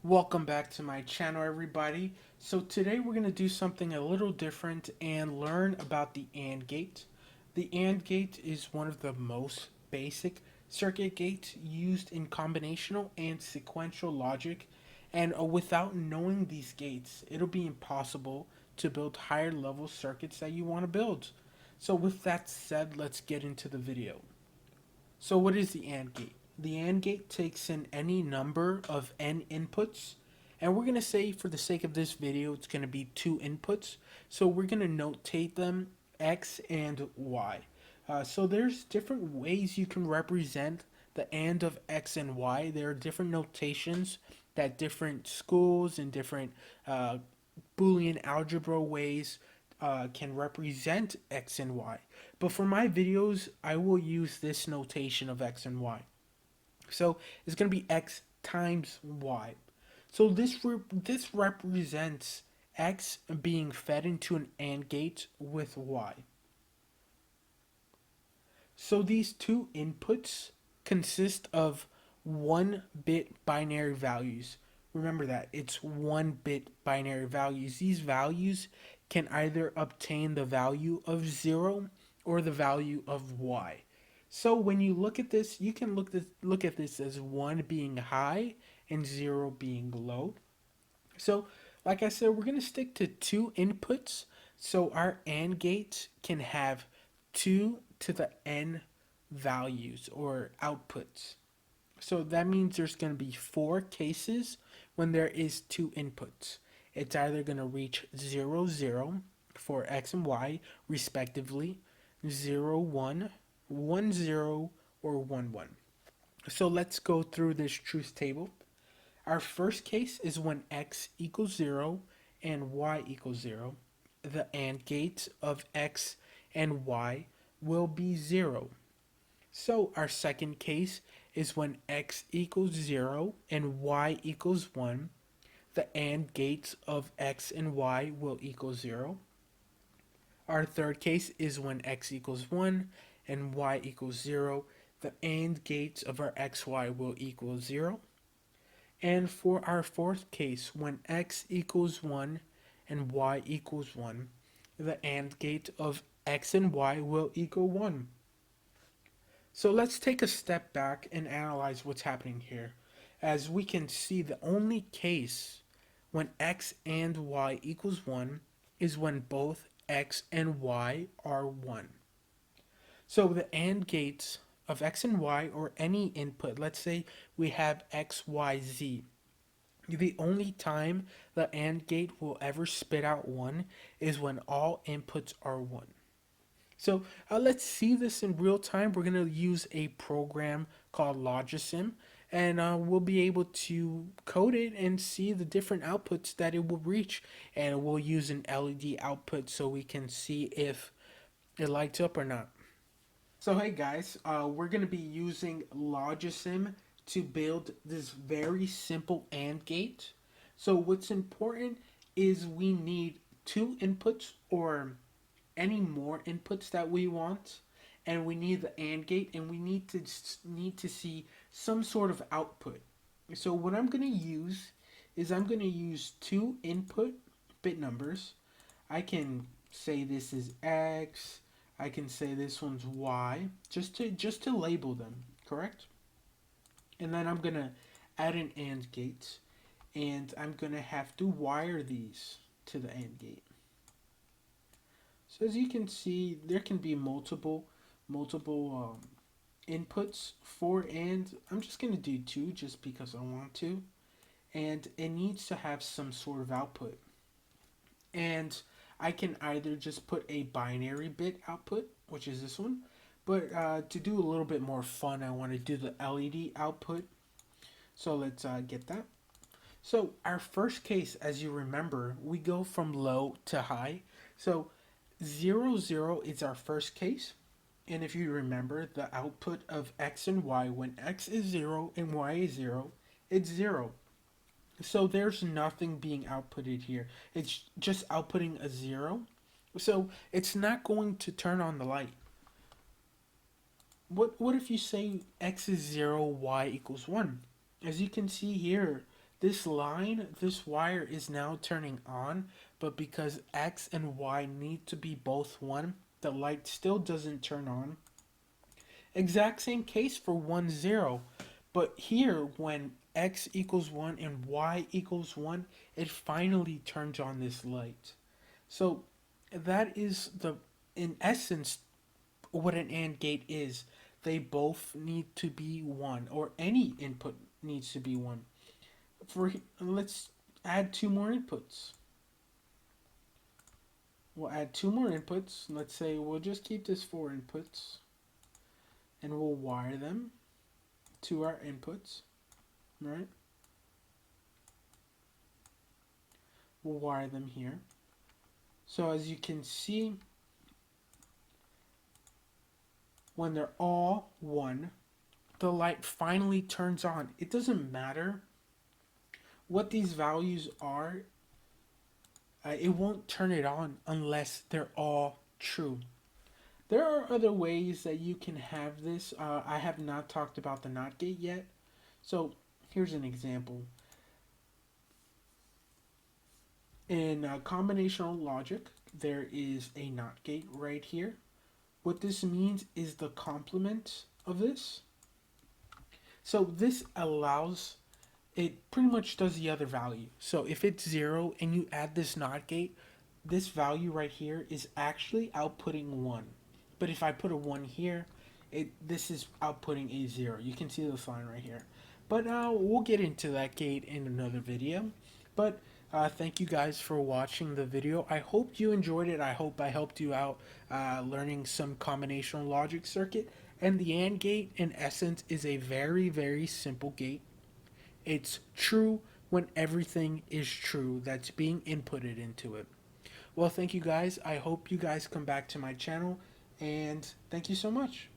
Welcome back to my channel, everybody. So today we're going to do something a little different and learn about the AND gate. The AND gate is one of the most basic circuit gates used in combinational and sequential logic, and without knowing these gates, it'll be impossible to build higher level circuits that you want to build. So with that said, let's get into the video. So what is the AND gate? The AND gate takes in any number of n inputs, and we're going to say for the sake of this video it's going to be two inputs. So we're going to notate them x and y. So there's different ways you can represent the AND of x and y. There are different notations that different schools and different uh, Boolean algebra ways can represent x and y. But for my videos, I will use this notation of x and y. So it's going to be x times y. So this represents x being fed into an AND gate with y. So these two inputs consist of 1-bit binary values. Remember that it's 1-bit binary values. These values can either obtain the value of 0 or the value of y. So when you look at this, you can look at this as 1 being high and 0 being low. So like I said, we're going to stick to two inputs. So our AND gate can have 2 to the n values or outputs. So that means there's going to be 4 cases when there is two inputs. It's either going to reach 0, 0 for x and y respectively, 0, 1, 1, 0, or 1, 1. So let's go through this truth table. Our first case is when x equals 0 and y equals 0. The AND gate of x and y will be 0. So our second case is when x equals 0 and y equals 1. The AND gates of x and y will equal 0. Our third case is when x equals 1 and y equals 0. The AND gates of our xy will equal 0. And for our fourth case, when x equals 1 and y equals 1, the AND gate of x and y will equal 1. So let's take a step back and analyze what's happening here. As we can see, the only case when x and y equals 1 is when both x and y are 1. So the AND gates of x and y, or any input, let's say we have x, y, z. The only time the AND gate will ever spit out 1 is when all inputs are 1. So let's see this in real time. We're going to use a program called Logisim, and we'll be able to code it and see the different outputs that it will reach. And we'll use an LED output so we can see if it lights up or not. So hey guys, we're going to be using Logisim to build this very simple AND gate. So what's important is we need two inputs or any more inputs that we want, and we need the AND gate, and we need to see some sort of output. So what I'm going to use is I'm going to use two input bit numbers. I can say this is x, I can say this one's y, just to label them, correct? And then I'm going to add an AND gate, and I'm going to have to wire these to the AND gate. So as you can see, there can be multiple inputs for AND. I'm just going to do 2 just because I want to. And it needs to have some sort of output. And I can either just put a binary bit output, which is this one. But to do a little bit more fun, I want to do the LED output. So let's get that. So our first case, as you remember, we go from low to high. So 0, 0 is our first case. And if you remember, the output of x and y, when x is 0 and y is 0, it's 0. So there's nothing being outputted here. It's just outputting a 0. So it's not going to turn on the light. What if you say x is 0, y equals 1? As you can see here, This line, this wire is now turning on, but because X and Y need to be both 1, the light still doesn't turn on. Exact same case for 1, 0. But here, when X equals 1 and Y equals 1, it finally turns on this light. So that is in essence, what an AND gate is. They both need to be 1, or any input needs to be 1. Let's add 2 more inputs. We'll add 2 more inputs. Let's say we'll just keep this 4 inputs, and we'll wire them to our inputs, right? We'll wire them here. So as you can see, when they're all 1, the light finally turns on. It doesn't matter what these values are, it won't turn it on unless they're all true. There are other ways that you can have this. I have not talked about the NOT gate yet. So here's an example. In combinational logic, there is a NOT gate right here. What this means is the complement of this. So this allows, it pretty much does the other value. So if it's 0 and you add this NOT gate, this value right here is actually outputting 1. But if I put a 1 here, this is outputting a 0. You can see this line right here. But we'll get into that gate in another video. But thank you guys for watching the video. I hope you enjoyed it. I hope I helped you out learning some combinational logic circuit. And the AND gate, in essence, is a very, very simple gate. It's true when everything is true that's being inputted into it. Well, thank you guys. I hope you guys come back to my channel, and thank you so much.